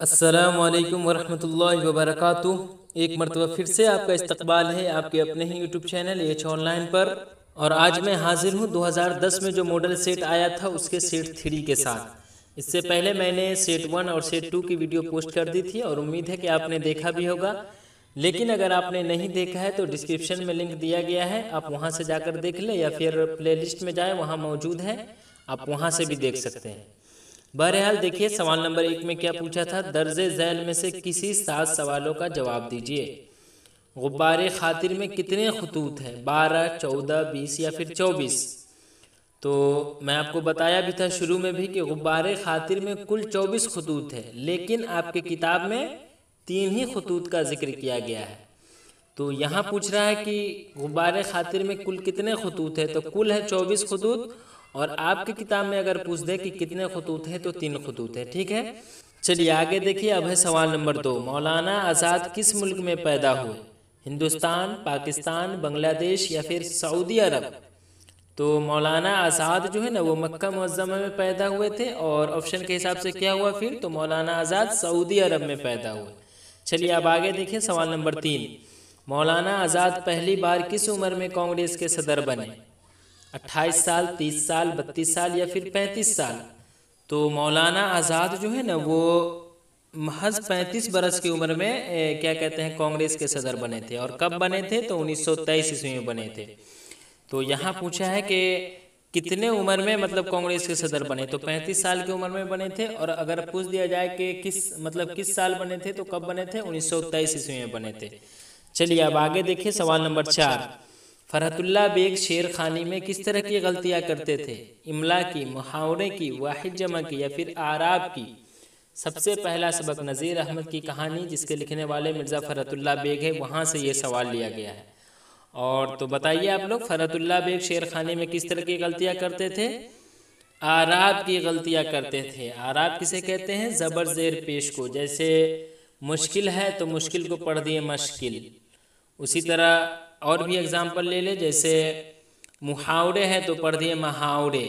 अस्सलामुअलैकुम वरहमतुल्लाहि वबरकातुह। एक मरतबा फिर से आपका इस्तकबाल है आपके अपने ही यूट्यूब चैनल एच ऑनलाइन पर। और आज मैं हाजिर हूँ 2010 में जो मॉडल सेट आया था उसके सेट 3 के साथ। इससे पहले मैंने सेट 1 और सेट 2 की वीडियो पोस्ट कर दी थी और उम्मीद है कि आपने देखा भी होगा। लेकिन अगर आपने नहीं देखा है तो डिस्क्रिप्शन में लिंक दिया गया है, आप वहाँ से जाकर देख लें या फिर प्लेलिस्ट में जाएँ, वहाँ मौजूद है, आप वहाँ से भी देख सकते हैं। बहरहाल देखिए, सवाल नंबर 1 में क्या पूछा था, दर्जे झैल में से किसी 7 सवालों का जवाब दीजिए। गुब्बारे खातिर में कितने खतूत हैं, 12, 14, 20 या फिर 24। तो मैं आपको बताया भी था शुरू में भी कि गुब्बारे खातिर में कुल 24 खतूत है, लेकिन आपके किताब में 3 ही खतूत का जिक्र किया गया है। तो यहाँ पूछ रहा है कि गुब्बारे खातिर में कुल कितने खतूत है, तो कुल है 24 खतूत। और आपकी किताब में अगर पूछ दे कि कितने खतूत हैं तो 3 खतूत है। ठीक है, चलिए आगे देखिए। अब है सवाल नंबर 2, मौलाना आज़ाद किस मुल्क में पैदा हुए, हिंदुस्तान, पाकिस्तान, बांग्लादेश या फिर सऊदी अरब। तो मौलाना आज़ाद जो है ना वो मक्का मुअज़्ज़मा में पैदा हुए थे और ऑप्शन के हिसाब से क्या हुआ फिर, तो मौलाना आज़ाद सऊदी अरब में पैदा हुए। चलिए अब आगे देखिए सवाल नंबर 3, मौलाना आज़ाद पहली बार किस उम्र में कांग्रेस के सदर बने, 28 साल, 30 साल, 32 साल या फिर 35 साल। तो मौलाना आज़ाद जो है ना वो महज 35 बरस की उम्र में क्या कहते हैं कांग्रेस के सदर बने थे। और कब बने थे, तो 1923 ईस्वी में बने थे। तो यहाँ पूछा है कि कितने उम्र में मतलब कांग्रेस के सदर बने, तो 35 साल की उम्र में बने थे। और अगर पूछ दिया जाए कि किस साल बने थे, तो कब बने थे, 1923 ईस्वी में बने थे। चलिए अब आगे देखिए सवाल नंबर 4, फरहतुल्लाह बेग शेर खानी में किस तरह की गलतियां करते थे, इमला की, मुहावरे की, वाहिद जमा की या फिर आराब की। सबसे पहला सबक नज़ीर अहमद की कहानी, जिसके लिखने वाले मिर्ज़ा फरहतुल्लाह बेग है, वहाँ से ये सवाल लिया गया है। और तो बताइए आप लोग, फरहतुल्लाह बेग शेर खानी में किस तरह की गलतियां करते थे, आराब की गलतियां करते थे। आराब किसे कहते हैं, ज़बर ज़ेर पेश को। जैसे मुश्किल है तो मुश्किल को पढ़ दिए मश्किल। उसी तरह और भी एग्जाम्पल ले ले, जैसे मुहावरे है तो पढ़ दिए महावरे,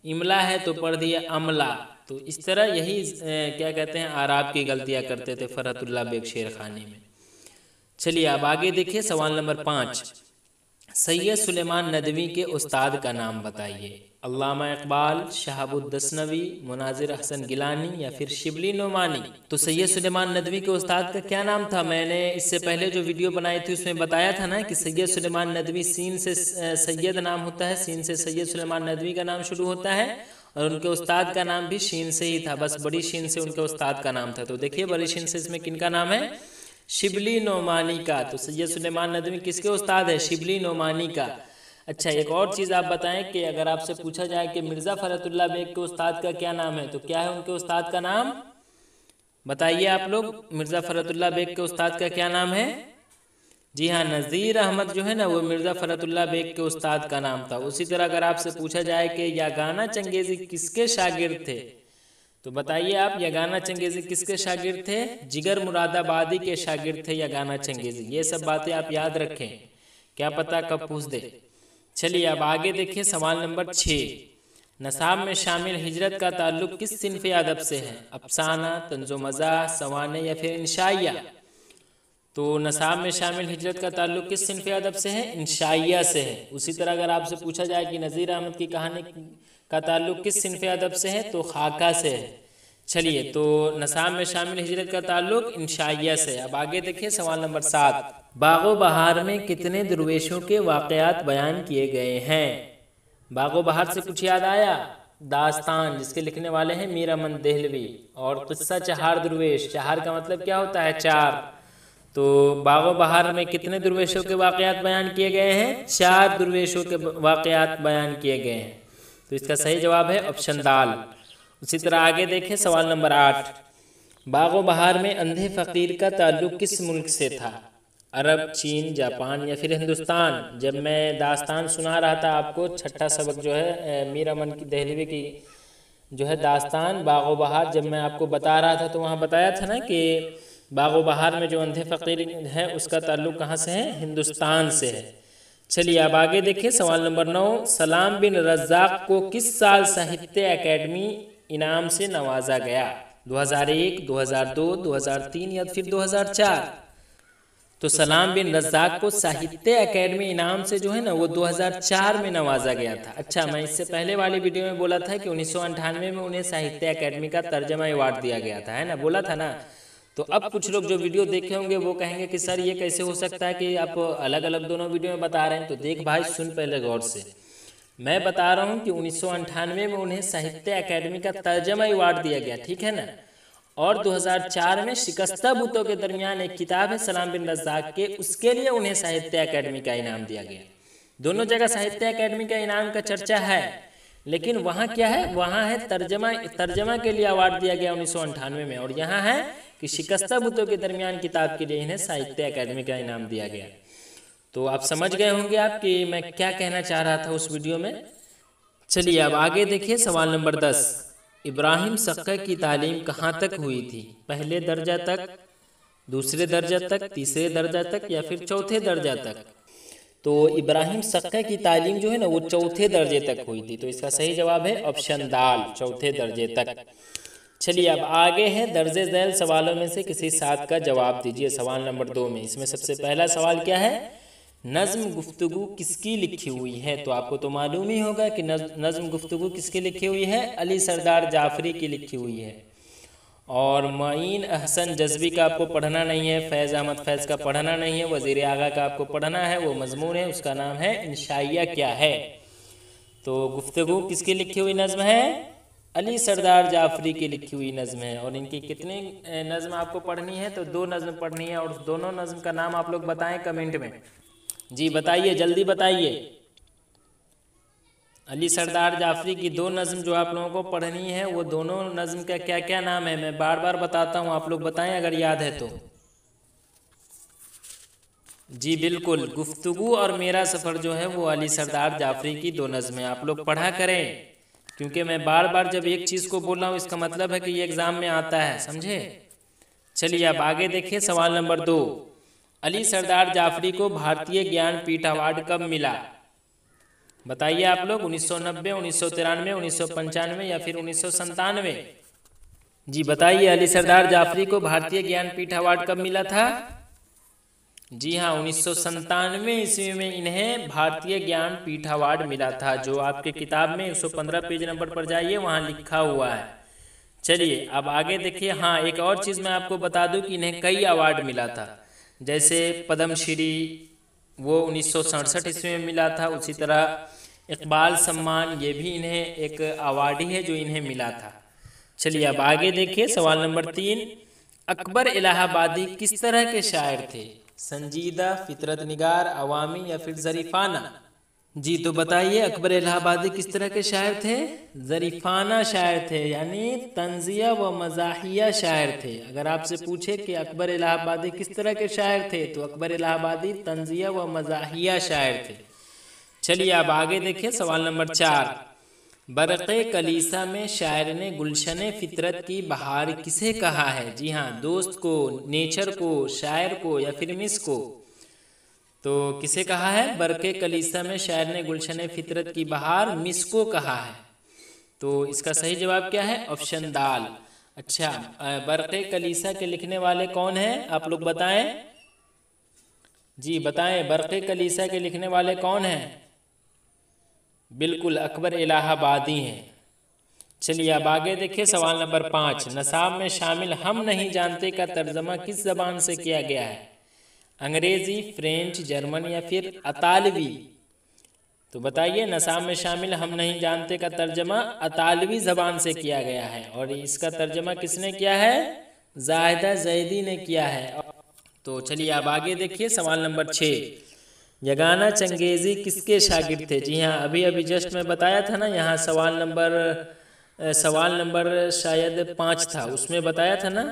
इमला है तो पढ़ दिए अमला। तो इस तरह यही क्या कहते हैं आराब की गलतियां करते थे फरहतुल्लाह बेग शेर खानी में। चलिए अब आगे देखिए सवाल नंबर 5, सैयद सुलेमान नदवी के उस्ताद का नाम बताइए। अल्लामा इकबाल, शहाबुद्दस्नवी, मुनाजिर हसन गिलानी या फिर शिबली नोमानी। तो सैयद सुलेमान नदवी के उस्ताद का क्या नाम था, मैंने इससे पहले जो वीडियो बनाई थी उसमें बताया था ना कि सैयद सुलेमान नदवी, सीन से सैयद नाम होता है, सीन से सैयद सुलेमान नदवी का नाम शुरू होता है। और उनके उस्ताद का नाम भी शीन से ही था, बस बड़ी शीन से उनके उस्ताद का नाम था। तो देखिए बड़ी शीन से इसमें किनका नाम है, शिबली नोमानी का। तो सैयद सुलेमान नदवी किसके उस्ताद है, शिबली नोमानी का। अच्छा, एक और चीज़ आप बताएं कि अगर आपसे पूछा जाए कि मिर्ज़ा फरहतुल्लाह बेग के उस्ताद का क्या नाम है, तो क्या है उनके उस्ताद का नाम, बताइए आप लोग। मिर्ज़ा फरहतुल्लाह बेग के उस्ताद का क्या नाम है, जी हाँ, नज़ीर अहमद जो है ना वो मिर्ज़ा फरहतुल्लाह बेग के उस्ताद का नाम था। उसी तरह अगर आपसे पूछा जाए कि यागाना चंगेज़ी किसके शागिर्द थे, तो बताइए आप, यागाना चंगेज़ी किसके शागिर्द थे, जिगर मुरादाबादी के शागिर्द थे यागाना चंगेज़ी। ये सब बातें आप याद रखें, क्या पता कब पूछ दे। चलिए अब आगे देखिए सवाल नंबर 6, नसाब में शामिल हिजरत का ताल्लुक किस सिन्फ़ अदब से है, अफसाना, तंज़ो मज़ाह, सवाने या फिर इंशाइया। तो नसाब में शामिल हिजरत का ताल्लुक किस सिन्फ़ अदब से है, इंशाइया से है। उसी तरह अगर आपसे पूछा जाए कि नज़ीर अहमद की कहानी का ताल्लुक किस सिन्फ़ अदब से है, तो खाका से है। चलिए, तो नसाब में शामिल हिजरत का ताल्लुक इंशाइया से। अब आगे देखिए सवाल नंबर 7, बागो बहार में कितने दरवेशों के वाक़यात बयान किए गए हैं। बागो बहार से कुछ याद आया, दास्तान, जिसके लिखने वाले हैं मीर अमन देहलवी। और किस्सा चहार दरवेश, चहार का मतलब क्या होता है, 4। तो बागो बहार में कितने दरवेशों के वाक़यात बयान किए गए हैं, 4 दरवेशों के वाक़यात बयान किए गए हैं। तो इसका सही जवाब है ऑप्शन दाल। उसी तरह आगे देखें सवाल नंबर 8, बागो बहार में अंधे फ़कीर का ताल्लुक किस मुल्क से था, अरब, चीन, जापान या फिर हिंदुस्तान। जब मैं दास्तान सुना रहा था आपको, छठा सबक जो है मीर अमन की देहलवी की जो है दास्तान बागो बहार, जब मैं आपको बता रहा था तो वहाँ बताया था ना कि बागो बहार में जो अंधे फ़कीर है उसका ताल्लुक कहाँ से है, हिंदुस्तान से है। चलिए अब आगे देखिए सवाल नंबर 9, सलाम बिन रज़्ज़ाक़ को किस साल साहित्य अकेडमी इनाम से नवाजा गया। 2001, 2002, 2003 या फिर 2004? तो सलाम बिन रज़्ज़ाक़ को साहित्य अकेडमी इनाम से जो है ना वो 2004 में नवाजा गया था। अच्छा, मैं इससे पहले वाली वीडियो में बोला था कि 1998 में उन्हें साहित्य अकेडमी का तर्जमा अवार्ड दिया गया था, है ना, बोला था ना। तो अब कुछ लोग जो वीडियो देखे होंगे वो कहेंगे कि सर ये कैसे हो सकता है कि आप अलग अलग दोनों वीडियो में बता रहे हैं। तो देख भाई, सुन पहले गौर से। मैं बता रहा हूँ कि 1998 में उन्हें साहित्य अकेडमी का तर्जमा अवार्ड दिया गया, ठीक है ना। और 2004 में शिकस्ता बुतों के दरमियान एक किताब है सलाम बिन रज़्ज़ाक़ के, उसके लिए उन्हें साहित्य अकेडमी का इनाम दिया गया। दोनों जगह साहित्य अकेडमी का इनाम का चर्चा है, लेकिन वहाँ क्या है, वहाँ है तर्जमा के लिए अवार्ड दिया गया 1998 में, और यहाँ है कि शिकस्ता बुतों के दरमियान किताब के लिए इन्हें साहित्य अकेडमी का इनाम दिया गया। तो आप समझ गए होंगे आप कि मैं क्या कहना चाह रहा था उस वीडियो में। चलिए अब आगे देखिए, सवाल नंबर 10। इब्राहिम सक्का की तालीम कहाँ तक हुई थी? पहले दर्जा तक, दूसरे दर्जा तक, तीसरे दर्जा तक या फिर चौथे दर्जा तक? तो इब्राहिम सक्का की तालीम जो है ना वो चौथे दर्जे तक हुई थी। तो इसका सही जवाब है ऑप्शन दाल, चौथे दर्जे तक। चलिए अब आगे है दर्जे झैल सवालों में से किसी 7 का जवाब दीजिए। सवाल नंबर 2 में इसमें सबसे पहला सवाल क्या है, नज़्म गुफ्तगू किसकी लिखी हुई है? तो आपको तो मालूम ही होगा कि नज़्म गुफ्तगू किसकी लिखी हुई है, अली सरदार जाफरी की लिखी हुई है। और मईन अहसन जज़्बी का आपको पढ़ना नहीं है, फैज़ अहमद फैज़ का पढ़ना नहीं है, वज़ीर आगा का आपको पढ़ना है। वो मजमून है, उसका नाम है इंशाइया क्या है। तो गुफ्तगू किसकी लिखी हुई नज़्म है, अली सरदार जाफरी की लिखी हुई नज़्म है। और इनकी कितनी नज़्म आपको पढ़नी है? तो 2 नज़्म पढ़नी है, और उस दोनों नज़्म का नाम आप लोग बताएं कमेंट में। जी बताइए, जल्दी बताइए। अली सरदार जाफरी की 2 नज़्म जो आप लोगों को पढ़नी है, वो दोनों नज़्म का क्या क्या नाम है? मैं बार बार बताता हूँ, आप लोग बताएं अगर याद है तो। जी बिल्कुल, गुफ्तगू और मेरा सफ़र जो है वो अली सरदार जाफरी की 2 नज़्में आप लोग पढ़ा करें, क्योंकि मैं बार बार जब एक चीज़ को बोल रहा हूँ इसका मतलब है कि ये एग्ज़ाम में आता है, समझे। चलिए अब आगे देखिए, सवाल नंबर 2। अली सरदार जाफरी को भारतीय ज्ञानपीठ अवार्ड कब मिला? बताइए आप लोग, 1990, 1993, 1995 या फिर 1997? जी बताइए, अली सरदार जाफरी को भारतीय ज्ञानपीठ अवार्ड कब मिला था? जी हाँ, 1997 ईस्वी में इन्हें भारतीय ज्ञानपीठ अवार्ड मिला था, जो आपके किताब में 115 पेज नंबर पर जाइए, वहाँ लिखा हुआ है। चलिए अब आगे देखिए। हाँ, एक और चीज़ मैं आपको बता दूं कि इन्हें कई अवार्ड मिला था, जैसे पद्मश्री वो 1967 ईस्वी में मिला था। उसी तरह इकबाल सम्मान, ये भी इन्हें एक अवार्ड ही है जो इन्हें मिला था। चलिए अब आगे देखिए, सवाल नंबर 3। अकबर इलाहाबादी किस तरह के शायर थे? संजीदा, फितरत निगार, अवामी या फिर ज़रीफ़ाना? जी तो बताइए, अकबर इलाहाबादी किस तरह के शायर थे? ज़रीफ़ाना शायर थे, यानी तंज़िया व मज़ाहिया शायर थे। अगर आपसे पूछे कि अकबर इलाहाबादी किस तरह के शायर थे, तो अकबर इलाहाबादी तंज़िया व मज़ाहिया शायर थे। चलिए अब आगे देखिए, सवाल नंबर 4। बरक़े कलीसा में शायर ने गुलशन फितरत की बहार किसे कहा है? जी हाँ, दोस्त को, नेचर को, शायर को या फिर मिस को? तो किसे कहा है? बरक़े कलीसा में शायर ने गुलशन फितरत की बहार मिस को कहा है। तो इसका सही जवाब क्या है? ऑप्शन दाल। अच्छा, बरक़े कलीसा के लिखने वाले कौन हैं? आप लोग बताएं। जी बताएं, बरक़े कलीसा के लिखने वाले कौन हैं? बिल्कुल, अकबर इलाहाबादी हैं। चलिए अब आगे देखिए, सवाल नंबर 5। नसाब में शामिल हम नहीं जानते का तर्जमा किस ज़बान से किया गया है? अंग्रेज़ी, फ्रेंच, जर्मन या फिर अतालवी? तो बताइए, नसाब में शामिल हम नहीं जानते का तर्जमा अतालवी ज़बान से किया गया है, और इसका तर्जमा किसने किया है? ज़ाहिदा ज़ैदी ने किया है। तो चलिए अब आगे देखिए, सवाल नंबर 6। यगाना चंगेज़ी किसके शागिर्द थे? जी हाँ, अभी अभी जस्ट मैं बताया था ना, यहाँ सवाल नंबर शायद 5 था, उसमें बताया था ना।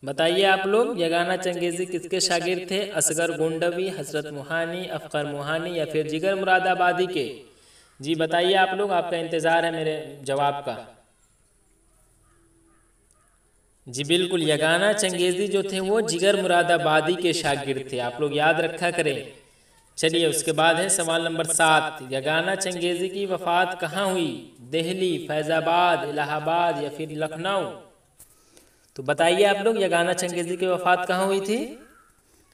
बताइए आप लोग, यगाना चंगेज़ी किसके शागिर्द थे? असगर गोंडवी, हजरत मुहानी, अफ़खर मुहानी या फिर जिगर मुरादाबादी के? जी बताइए आप लोग, आपका इंतज़ार है मेरे जवाब का। जी बिल्कुल, यगाना चंगेज़ी जो थे वो जिगर मुरादाबादी के शागिर्द थे, आप लोग याद रखा करें। चलिए उसके बाद है सवाल नंबर 7। यगाना चंगेज़ी की वफ़ात कहाँ हुई? दिल्ली, फैज़ाबाद, इलाहाबाद या फिर लखनऊ? तो बताइए आप लोग, यगाना चंगेज़ी की वफ़ात कहाँ हुई थी?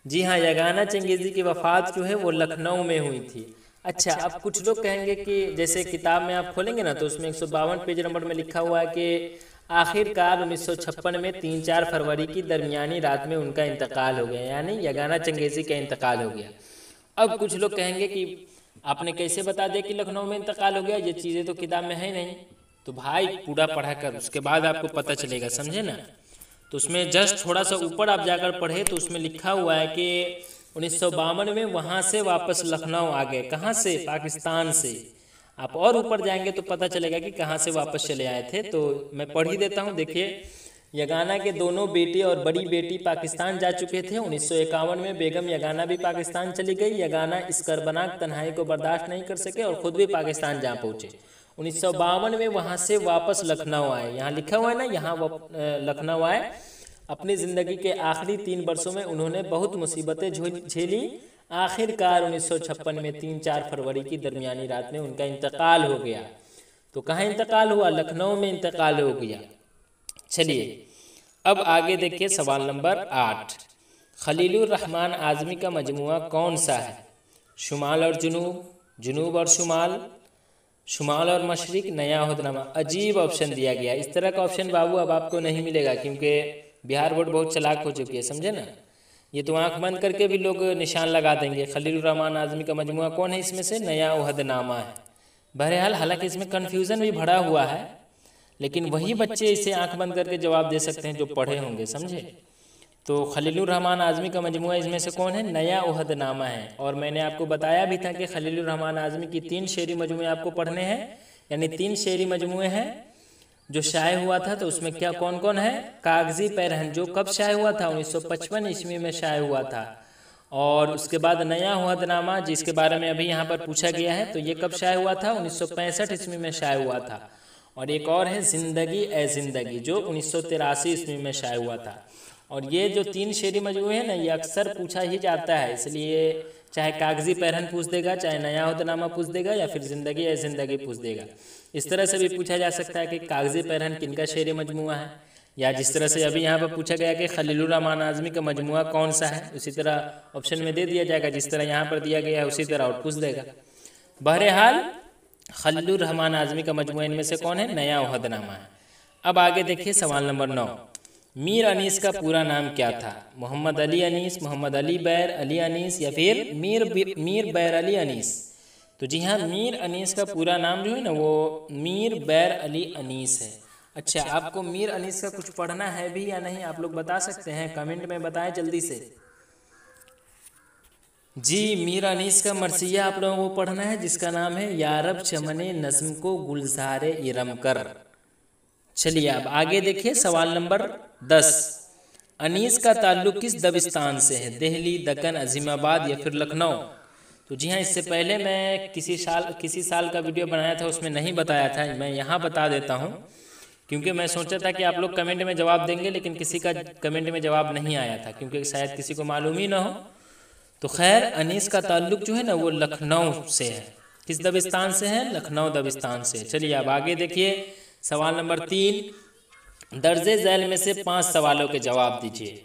जी हाँ, यगाना चंगेज़ी की वफ़ात जो है वो लखनऊ में हुई थी। अच्छा, अब कुछ लोग कहेंगे कि जैसे किताब में आप खोलेंगे ना तो उसमें 152 पेज नंबर में लिखा हुआ है कि आखिरकार 1956 में 3-4 फरवरी की दरमियानी रात में उनका इंतकाल हो गया, यानी यगाना चंगेज़ी का इंतकाल हो गया। अब कुछ लोग कहेंगे कि आपने कैसे बता दिया कि लखनऊ में इंतकाल हो गया, ये चीज़ें तो किताब में है नहीं। तो भाई पूरा पढ़ा कर उसके बाद आपको पता चलेगा, समझे ना। तो उसमें जस्ट थोड़ा सा ऊपर आप जाकर पढ़े तो उसमें लिखा हुआ है कि 1952 में वहाँ से वापस लखनऊ आ गए। कहाँ से? पाकिस्तान से। आप और ऊपर जाएंगे तो पता चलेगा कि कहाँ से वापस चले आए थे। तो मैं पढ़ ही देता हूँ, देखिए। यगाना के दोनों बेटे और बड़ी बेटी पाकिस्तान जा चुके थे। 1951 में बेगम यगाना भी पाकिस्तान चली गई। यगाना इस कर्बनाक तन्हाई को बर्दाश्त नहीं कर सके और ख़ुद भी पाकिस्तान जा पहुँचे। 1952 में वहाँ से वापस लखनऊ आए। यहाँ लिखा हुआ है ना, यहाँ लखनऊ आए। अपनी ज़िंदगी के आखिरी 3 वर्षों में उन्होंने बहुत मुसीबतें झेली। आखिरकार 1956 में 3-4 फरवरी की दरमियानी रात में उनका इंतकाल हो गया। तो कहाँ इंतकाल हुआ? लखनऊ में इंतकाल हो गया। चलिए अब आगे देखिए सवाल नंबर 8। खलीलुर रहमान आज़मी का मजमुआ कौन सा है? शुमाल और जुनूब, जुनूब और शुमाल, शुमाल और मशरिक, नया उहदनामा। अजीब ऑप्शन दिया गया। इस तरह का ऑप्शन बाबू अब आपको नहीं मिलेगा, क्योंकि बिहार बोर्ड बहुत चालाक हो चुकी है, समझे ना। ये तो आंख बंद करके भी लोग निशान लगा देंगे। खलीलुर रहमान आज़मी का मजमुआ कौन है? इसमें से नया उहदनामा है। बहरहाल हालांकि इसमें कन्फ्यूज़न भी भरा हुआ है, लेकिन वही बच्चे इसे आंख बंद करके जवाब दे सकते हैं जो पढ़े होंगे, समझे। तो खलीलुर रहमान आज़मी का मजमुआ इसमें से कौन है? नया उहदनामा है। और मैंने आपको बताया भी था कि खलीलुर रहमान आज़मी की 3 शेरी मजमुए आपको पढ़ने हैं, यानी 3 शेरी मजमुए हैं जो शाये हुआ था। तो उसमें क्या कौन कौन है? कागज़ी पैरहन, जो कब शाये हुआ था? 1955 ईस्वी में शाये हुआ था। और उसके बाद नया उहदनामा, जिसके बारे में अभी यहाँ पर पूछा गया है, तो ये कब शाये हुआ था? 1965 ईस्वी में शाये हुआ था। और एक और है ज़िंदगी ए ज़िंदगी, जो 1983 ईस्वी में शाये हुआ था। और ये जो 3 शेरी मजमुए हैं ना, ये अक्सर पूछा ही जाता है, इसलिए चाहे कागज़ी पैरहन पूछ देगा, चाहे नया उहदनामा पूछ देगा, या फिर ज़िंदगी ए ज़िंदगी पूछ देगा। इस तरह से भी पूछा जा सकता है कि कागज़ी पैरहन किनका शेरी मजमुआ है, या जिस तरह से अभी यहाँ पर पूछा गया कि खलीलुर रहमान आज़मी का मजमुआ कौन सा है, उसी तरह ऑप्शन में दे दिया जाएगा। जिस तरह यहाँ पर दिया गया है उसी तरह और पूछ देगा। बहरहाल खलीलुर रहमान आज़मी का मजमुआ इनमें से कौन है? नया उहदनामा है। अब आगे देखिए सवाल नंबर 9। मीर अनीस का पूरा नाम क्या था? मोहम्मद अली अनीस, मोहम्मद अली बैर अली अनीस, या फिर मीर बैर अली अनीस। तो जी हाँ, मीर अनीस का पूरा नाम जो है ना वो मीर बैर अली अनीस है। अच्छा, आपको मीर अनीस का कुछ पढ़ना है भी या नहीं, आप लोग बता सकते हैं, कमेंट में बताएं जल्दी से। जी, मीर अनीस का मरसिया आप लोगों को पढ़ना है, जिसका नाम है यारब चमने नज़्म को गुलज़ारे इरम कर। चलिए अब आगे देखिए सवाल नंबर 10। अनीस का ताल्लुक़ किस दबिस्तान से है? दिल्ली, दक्कन, अज़ीमाबाद, या फिर लखनऊ। तो जी हाँ, इससे पहले मैं किसी साल का वीडियो बनाया था, उसमें नहीं बताया था, मैं यहाँ बता देता हूँ, क्योंकि मैं सोचा था कि आप लोग कमेंट में जवाब देंगे, लेकिन किसी का कमेंट में जवाब नहीं आया था, क्योंकि शायद किसी को मालूम ही ना हो। तो खैर, अनीस का ताल्लुक़ जो है ना वो लखनऊ से है। किस दबिस्तान से है? लखनऊ दबिस्तान से। चलिए अब आगे देखिए सवाल नंबर 3। दर्जे झैल में से 5 सवालों के जवाब दीजिए।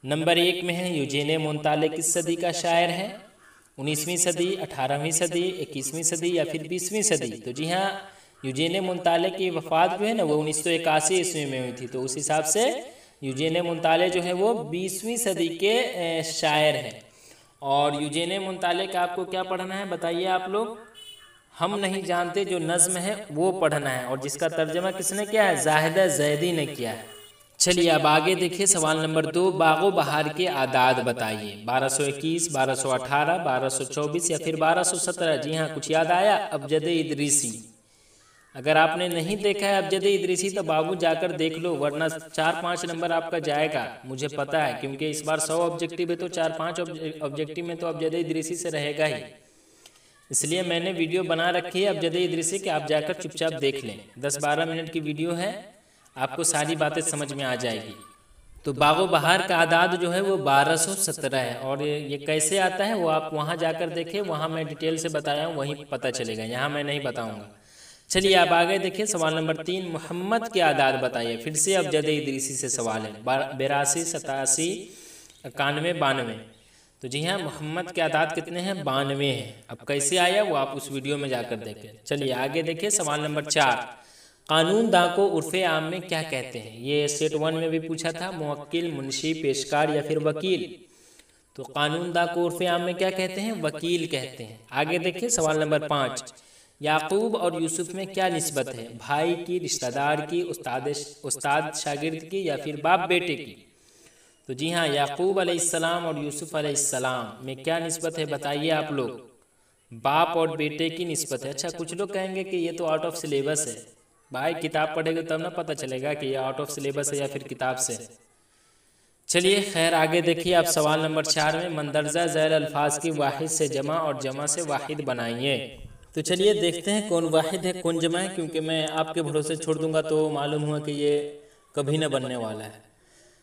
नंबर 1 में है यूजीन मुंताले किस सदी का शायर है? 19वीं सदी, 18वीं सदी, 21वीं सदी, या फिर 20वीं सदी। तो जी हाँ, यूजीन मुंताले की वफ़ात जो है ना वो 1981 ईस्वी में हुई थी। तो उस हिसाब से यूजीन मुंताले जो है वो 20वीं सदी के शायर हैं। और यूजीन मुंताले का आपको क्या पढ़ना है बताइए आप लोग? हम नहीं जानते जो नज़्म है वो पढ़ना है, और जिसका तर्जमा किसने किया है? ज़ाहिदा ज़ैदी ने किया है। चलिए अब आगे देखिए सवाल नंबर 2। बागो बहार के आदाद बताइए। 1221, 1218, 1224, या फिर 1217। जी हाँ, कुछ याद आया? अबजद इदरीसी। अगर आपने नहीं देखा है अबजद इदरीसी तो बाबू जाकर देख लो, वरना 4-5 नंबर आपका जाएगा, मुझे पता है, क्योंकि इस बार 100 ऑब्जेक्टिव है तो 4-5 ऑब्जेक्टिव में तो अबजद इदरीसी से रहेगा ही। इसलिए मैंने वीडियो बना रखी है अबजद इदरीसी कि आप जाकर चुपचाप देख लें। 10-12 मिनट की वीडियो है, आपको सारी बातें समझ में आ जाएगी। तो बागो बहार का आदाद जो है वो 1217 है। और ये कैसे आता है वो आप वहाँ जाकर देखें, वहाँ मैं डिटेल से बताया हूँ, वहीं पता चलेगा, यहाँ मैं नहीं बताऊँगा। चलिए आप आगे देखिए सवाल नंबर 3, मोहम्मद के आदाद बताइए। फिर से अबजद इदरीसी से सवाल है, 82, 87, 91, 92। तो जी हाँ, मोहम्मद के आदाद कितने हैं? 92 हैं। अब कैसे आया वो आप उस वीडियो में जाकर देखें। चलिए आगे देखिए सवाल नंबर 4, कानून दा को उर्फ़े आम में क्या कहते हैं? ये सेट 1 में भी पूछा था, मुवक्किल, मुंशी, पेशकार या फिर वकील। तो कानून दा को उर्फ़े आम में क्या कहते हैं? वकील कहते हैं। आगे देखिए सवाल नंबर 5, याकूब और यूसुफ में क्या निस्बत है? भाई की, रिश्तेदार की, उस्ताद शागिर्द की या फिर बाप बेटे की? तो जी हाँ, याकूब अलैहिस्सलाम और यूसुफ अलैहिस्सलाम में क्या निस्बत है बताइए आप लोग? बाप और बेटे की निस्बत है। अच्छा, कुछ लोग कहेंगे कि ये तो आउट ऑफ सिलेबस है। भाई किताब पढ़ेगा तब ना पता चलेगा कि ये आउट ऑफ सिलेबस है या फिर किताब से। चलिए खैर आगे देखिए आप सवाल नंबर 4 में, मंदरजा ज़ैल अल्फाज की वाहिद से जमा और जमा से वाहिद बनाइए। तो चलिए देखते हैं कौन वाहिद है कौन जमा है, क्योंकि मैं आपके भरोसे छोड़ दूंगा तो मालूम हुआ कि ये कभी न बनने वाला है।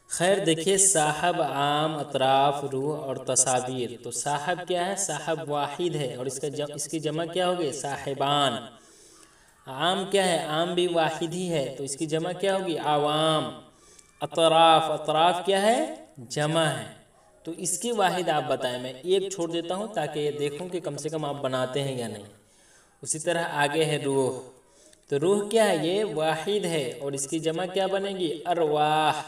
खैर देखिए, साहब, आम, अतराफ, रूह और तसावीर। तो साहब क्या है? साहब वाहिद है और इसकी जमा क्या होगी? साहिबान। आम क्या है? आम भी वाहिद ही है तो इसकी जमा क्या होगी? आवाम। अतराफ, अतराफ क्या है? जमा है। तो इसकी वाहिद आप बताएं। मैं एक छोड़ देता हूँ ताकि ये देखूँ कि कम से कम आप बनाते हैं या नहीं। उसी तरह आगे है रूह। तो रूह क्या है? ये वाहिद है और इसकी जमा क्या बनेगी? अरवाह।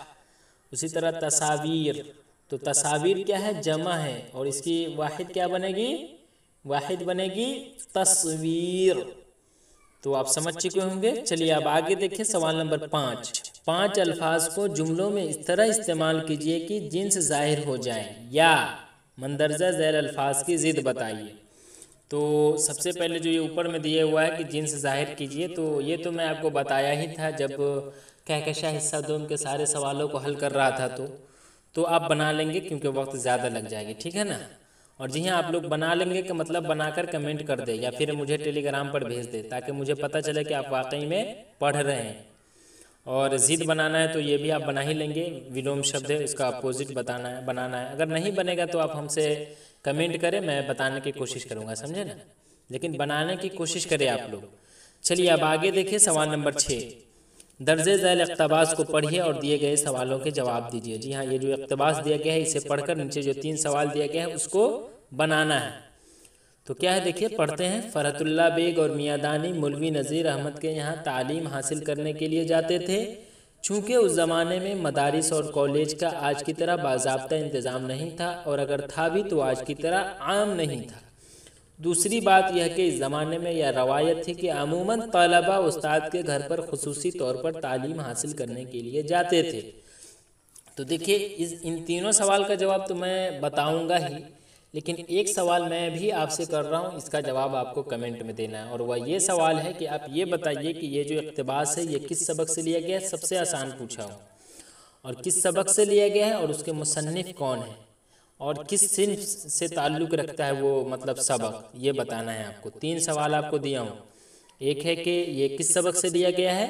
उसी तरह तसावीर। तो तसावीर क्या है? जमा है और इसकी वाहिद क्या बनेगी? वाहिद बनेगी तस्वीर। तो आप समझ चुके होंगे। चलिए अब आगे देखिए सवाल नंबर 5, 5 अल्फाज को जुमलों में इस तरह इस्तेमाल कीजिए कि जिन्स जाहिर हो जाए या मंदरजा ज़ैल अल्फाज की ज़िद बताइए। तो सबसे पहले जो ये ऊपर में दिया हुआ है कि जिन्स जाहिर कीजिए, तो ये तो मैं आपको बताया ही था जब कहकशा हिस्सा 2 के सारे सवालों को हल कर रहा था। तो आप बना लेंगे क्योंकि वक्त ज़्यादा लग जाएगी, ठीक है ना। और जी हाँ, आप लोग बना लेंगे कि मतलब बनाकर कमेंट कर दे या फिर मुझे टेलीग्राम पर भेज दे ताकि मुझे पता चले कि आप वाकई में पढ़ रहे हैं। और ज़िद बनाना है तो ये भी आप बना ही लेंगे। विलोम शब्द है, उसका अपोजिट बनाना है। अगर नहीं बनेगा तो आप हमसे कमेंट करें, मैं बताने की कोशिश करूँगा, समझे ना। लेकिन बनाने की कोशिश करें आप लोग। चलिए अब आगे देखिए सवाल नंबर 6, दर्जे ज़ैल इक़्तिबास को पढ़िए और दिए गए सवालों के जवाब दीजिए। जी हाँ, ये जो इक़्तिबास दिया गया है इसे पढ़कर नीचे जो 3 सवाल दिया गया है उसको बनाना है। तो क्या है देखिए, पढ़ते हैं। फ़रहतुल्लाह बेग और मियाँ दानी मौलवी नज़ीर अहमद के यहाँ तालीम हासिल करने के लिए जाते थे। चूँकि उस ज़माने में मदारिस और कॉलेज का आज की तरह बाज़ाब्ता इंतज़ाम नहीं था और अगर था भी तो आज की तरह आम नहीं था। दूसरी बात यह कि इस ज़माने में यह रवायत थी कि अमूमन तलबा उस्ताद के घर पर खुसूसी तौर पर तालीम हासिल करने के लिए जाते थे। तो देखिए इन तीनों सवाल का जवाब तो मैं बताऊंगा ही, लेकिन एक सवाल मैं भी आपसे कर रहा हूं, इसका जवाब आपको कमेंट में देना है। और वह ये सवाल है कि आप ये बताइए कि ये जो इक़्तिबास है ये किस सबक से लिया गया है। सबसे आसान पूछा हूँ। और किस सबक से लिया गया है और उसके मुसन्निफ़ कौन है और किस सिन्फ से ताल्लुक़ रखता है वो मतलब सबक, ये बताना है आपको। 3 सवाल आपको दिया हूँ। एक है कि ये किस सबक से लिया गया है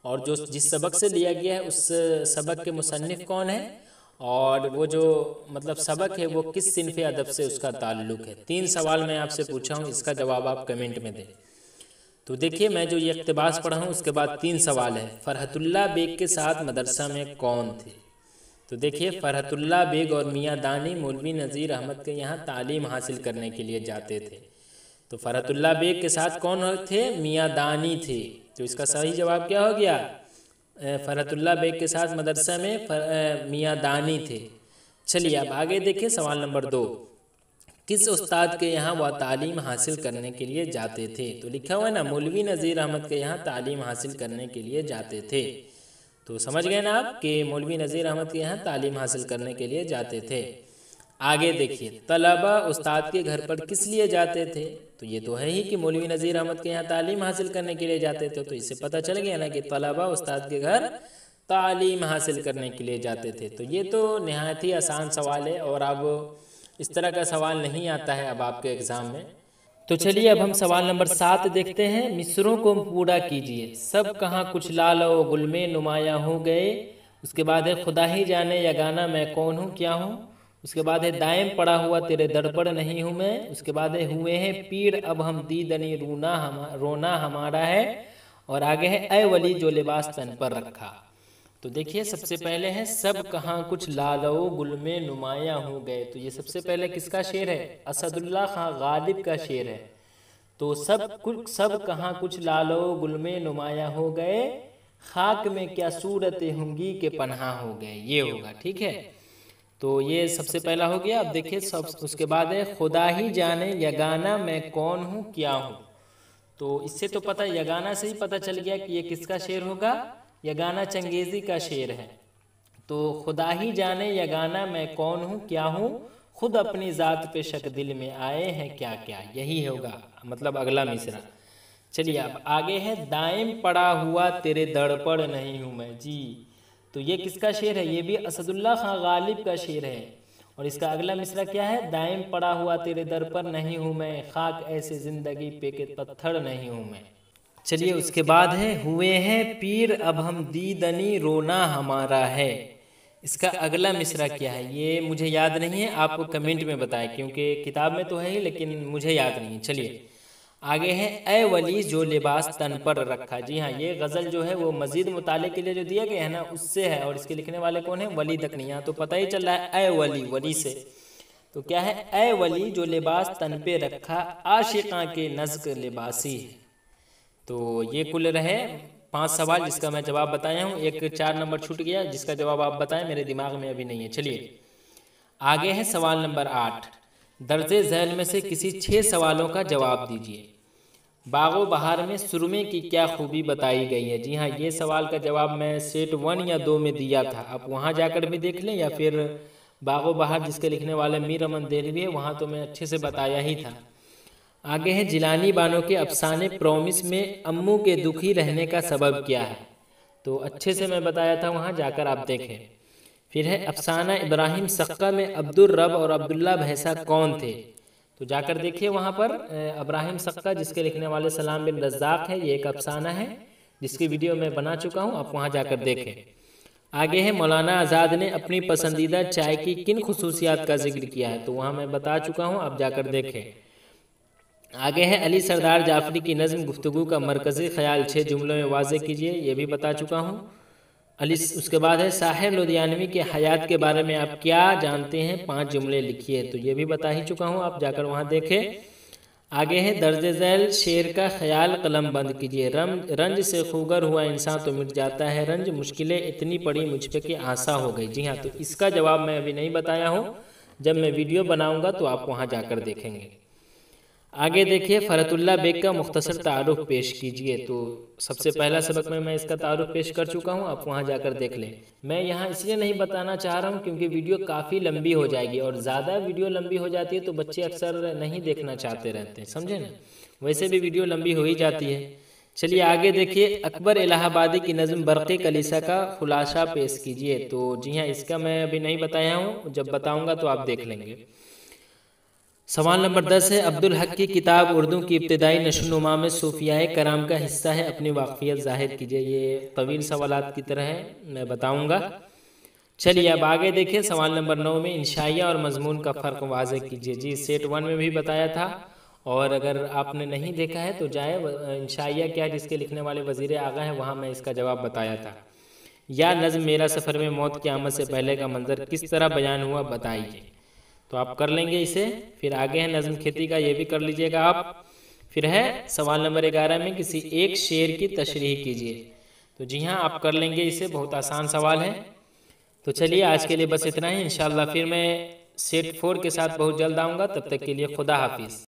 और जो जिस सबक से लिया गया है उस सबक के मुसन्निफ़ कौन है और वो जो मतलब सबक है वो किस सिन्फ़ अदब से उसका ताल्लुक़ है। 3 सवाल मैं आपसे पूछा हूँ, इसका जवाब आप कमेंट में दें। तो देखिए मैं जो ये इक़्तिबास पढ़ा हूँ उसके बाद 3 सवाल है। फ़रहतुल्लाह बेग के साथ मदरसा में कौन थे? तो देखिए फ़रहतुल्लाह बेग और मियाँ दानी मौलवी नज़ीर अहमद के यहाँ तालीम हासिल करने के लिए जाते थे। तो फ़रहतुल्लाह बेग के साथ कौन थे? मियाँ दानी थे। तो इसका सही जवाब क्या हो गया? फ़रहतुल्लाह बेग के साथ मदरसा में मियाँ दानी थे। चलिए अब आगे देखिए सवाल नंबर 2, किस उस्ताद के यहाँ वह तालीम हासिल करने के लिए जाते थे? तो लिखा हुआ है ना, मौलवी नज़ीर अहमद के यहाँ तालीम हासिल करने के लिए जाते थे। तो समझ गए ना आप कि मौलवी नज़ीर अहमद के यहाँ तालीम हासिल करने के लिए जाते थे। आगे देखिए, तलबा उस्ताद के घर पर किस लिए जाते थे? तो ये तो है ही कि मौलवी नज़ीर अहमद के यहाँ तालीम हासिल करने के लिए जाते थे। तो इससे पता चल गया ना कि तलबा उस्ताद के घर तालीम हासिल करने के लिए जाते थे। तो ये तो नहायत ही आसान सवाल है और अब इस तरह का सवाल नहीं आता है अब आपके एग्ज़ाम में। तो चलिए अब हम सवाल नंबर 7 देखते हैं। मिसरों को पूरा कीजिए। सब कहाँ कुछ लाल और गुल में नुमाया हो गए। उसके बाद है खुदा ही जाने यगाना मैं कौन हूँ क्या हूँ। उसके बाद है दाएम पड़ा हुआ तेरे दर पर नहीं हूँ मैं। उसके बाद है हुए हैं पीर अब हम दीदनी रोना हमारा है। और आगे है ऐ वली जो लिबास तन पर रखा। तो देखिए सबसे पहले है सब कहाँ कुछ लालो गुल में नुमाया हो गए। तो ये सबसे पहले किसका शेर है? असदुल्ला खां गालिब का शेर है। तो सब कहाँ कुछ लालो गुल में नुमाया हो गए, खाक में क्या सूरतें होंगी के पन्हा हो गए, ये होगा। ठीक है, तो ये सबसे पहला हो गया। अब देखिए सब उसके बाद है खुदा ही जाने यगाना मैं कौन हूँ क्या हूँ। तो इससे तो पता यगाना से ही पता चल गया कि ये किसका शेर होगा, यगाना चंगेजी का शेर है। तो खुदा ही जाने यगाना मैं कौन हूँ क्या हूँ, खुद अपनी ज़ात पे शक दिल में आए हैं क्या क्या, यही होगा मतलब अगला मिसरा। चलिए अब आगे है दाएम पड़ा हुआ तेरे दर पर नहीं हूँ मैं जी। तो ये किसका शेर है? ये भी असदुल्ला खां गालिब का शेर है। और इसका अगला मिसरा क्या है? दाएम पड़ा हुआ तेरे दर पर नहीं हूँ मैं, खाक ऐसे जिंदगी पे के पत्थर नहीं हूँ मैं। चलिए उसके बाद है हुए हैं पीर अब हम दीदनी रोना हमारा है। इसका अगला मिसरा क्या है ये मुझे याद नहीं है, आप कमेंट में बताएं क्योंकि किताब में तो है ही लेकिन मुझे याद नहीं है। चलिए आगे है ऐ वली जो लिबास तन पर रखा। जी हाँ, ये गज़ल जो है वो मजीद मुताले के लिए जो दिया गया है ना उससे है। और इसके लिखने वाले कौन है? वली दकनिया। तो पता ही चल रहा है ऐ वली, वली से। तो क्या है? ऐ वली जो लिबास तन पे रखा आशिका के नज़्क लिबासी है। तो ये कुल रहे 5 सवाल जिसका मैं जवाब बताया हूँ। एक 4 नंबर छूट गया जिसका जवाब आप बताएं, मेरे दिमाग में अभी नहीं है। चलिए आगे है सवाल नंबर 8। दर्जे झैल में से किसी 6 सवालों का जवाब दीजिए। बागो बहार में सुरमे की क्या खूबी बताई गई है। जी हाँ, ये सवाल का जवाब मैं सेट 1 या 2 में दिया था, आप वहाँ जाकर भी देख लें या फिर बागो बहार जिसके लिखने वाले मीर अमन देलवी है वहाँ तो मैं अच्छे से बताया ही था। आगे है जिलानी बानो के अफसाने प्रॉमिस में अम्मू के दुखी रहने का सबब क्या है। तो अच्छे से मैं बताया था, वहाँ जाकर आप देखें। फिर है अफसाना इब्राहिम सक्का में अब्दुल रब और अब्दुल्ला भैसा कौन थे। तो जाकर देखिए वहाँ पर इब्राहिम सक्का जिसके लिखने वाले सलाम बिन रज़्ज़ाक़ है, ये एक अफसाना है जिसकी वीडियो मैं बना चुका हूँ, आप वहाँ जाकर देखें। आगे है मौलाना आज़ाद ने अपनी पसंदीदा चाय की किन खुसूसियात का जिक्र किया है। तो वहाँ मैं बता चुका हूँ, आप जाकर देखें। आगे है अली सरदार जाफरी की नज़्म गुफ्तगू का मरकज़ी ख्याल 6 जुमलों में वाज़े कीजिए, ये भी बता चुका हूँ। उसके बाद है साहिर लुधियानवी के हयात के बारे में आप क्या जानते हैं, 5 जुमले लिखिए। तो ये भी बता ही चुका हूँ, आप जाकर वहाँ देखें। आगे है दर्जे झैल शेर का ख्याल कलम बंद कीजिए। रंज से खूगर हुआ इंसान तो मिट जाता है रंज, मुश्किलें इतनी पड़ी मुझ पे कि आसा हो गई। जी हाँ, तो इसका जवाब मैं अभी नहीं बताया हूँ, जब मैं वीडियो बनाऊँगा तो आप वहाँ जाकर देखेंगे। आगे देखिए फरतुल्ला बेग का मुख्तसर तारुफ पेश कीजिए। तो सबसे पहला सबक में मैं इसका तारुफ पेश कर चुका हूँ, आप वहाँ जाकर देख लें। मैं यहाँ इसलिए नहीं बताना चाह रहा हूँ क्योंकि वीडियो काफ़ी लंबी हो जाएगी और ज़्यादा वीडियो लंबी हो जाती है तो बच्चे अक्सर नहीं देखना चाहते रहते हैं, समझे ना। वैसे भी वीडियो लंबी हो ही जाती है। चलिए आगे देखिए अकबर इलाहाबादी की नज़्म बरक़े कलीसा का खुलासा पेश कीजिए। तो जी हाँ, इसका मैं अभी नहीं बताया हूँ, जब बताऊँगा तो आप देख लेंगे। सवाल नंबर 10 है अब्दुल हक की किताब उर्दू की इब्तिदाई नशोनुमा में सूफियाए कराम का हिस्सा है, अपनी वाक़फ़ियत ज़ाहिर कीजिए। ये तवील सवालात की तरह है, मैं बताऊंगा। चलिए अब आगे देखिए सवाल नंबर 9 में इंशाइया और मजमून का फ़र्क वाज़े कीजिए। जी सेट 1 में भी बताया था और अगर आपने नहीं देखा है तो जाए, इंशाइया क्या है जिसके लिखने वाले वज़ीर आगा हैं, वहाँ मैं इसका जवाब बताया था। या नज़्म मेरा सफ़र में मौत की आमद से पहले का मंजर किस तरह बयान हुआ बताइए। तो आप कर लेंगे इसे। फिर आगे है नज़्म खेती का, ये भी कर लीजिएगा आप। फिर है सवाल नंबर 11 में किसी एक शेर की तशरीह कीजिए। तो जी हाँ, आप कर लेंगे इसे, बहुत आसान सवाल है। तो चलिए आज के लिए बस इतना ही, इंशाल्लाह फिर मैं सेट 4 के साथ बहुत जल्द आऊँगा। तब तक के लिए खुदा हाफिज़।